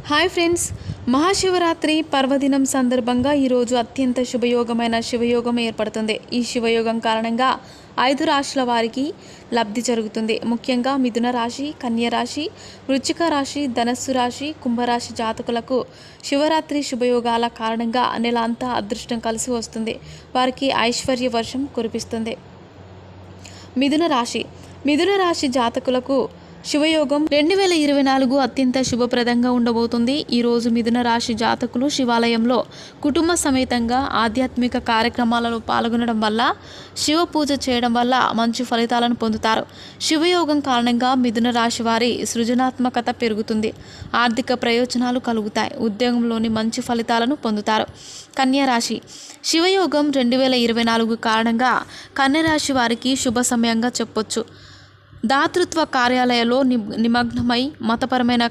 Hi friends, Mahashivratri పర్వదినం సందర్భంగా ఈరోజు అత్యంత శుభయోగమైన శివయోగం ఏర్పడుతుంది. ఈ శివయోగం కారణంగా 5 రాశుల వారికి లబ్ధి జరుగుతుంది. ముఖ్యంగా మిథున రాశి, కన్య రాశి, వృశ్చిక రాశి, ధనస్సు రాశి, కుంభరాశి జాతకులకు శివరాత్రి శుభయోగాల కారణంగా నెల అంతా అదృష్టం కలిసి వస్తుంది. వారికి ఐశ్వర్య వర్షం కురిపిస్తుంది. మిథున రాశి జాతకులకు శివయోగం 2024 అత్యంత శుభప్రదంగా ఉండబోతుంది. ఈరోజు మిథున రాశి జాతకులు శివాలయంలో కుటుంబ సమేతంగా ఆధ్యాత్మిక కార్యక్రమాలలో పాల్గొనడం వల్ల, శివ పూజ చేయడం వల్ల మంచి ఫలితాలను పొందుతారు. శివయోగం కారణంగా మిథున రాశి వారి సృజనాత్మకత పెరుగుతుంది. ఆర్థిక ప్రయోజనాలు కలుగుతాయి. ఉద్యోగంలోని మంచి ఫలితాలను పొందుతారు. కన్య రాశి శివయోగం 2024 కారణంగా కన్య రాశి వారికి శుభ సమయంగా చెప్పొచ్చు. దాతృత్వ కార్యాలయాల్లో నిమగ్నమై మతపరమైన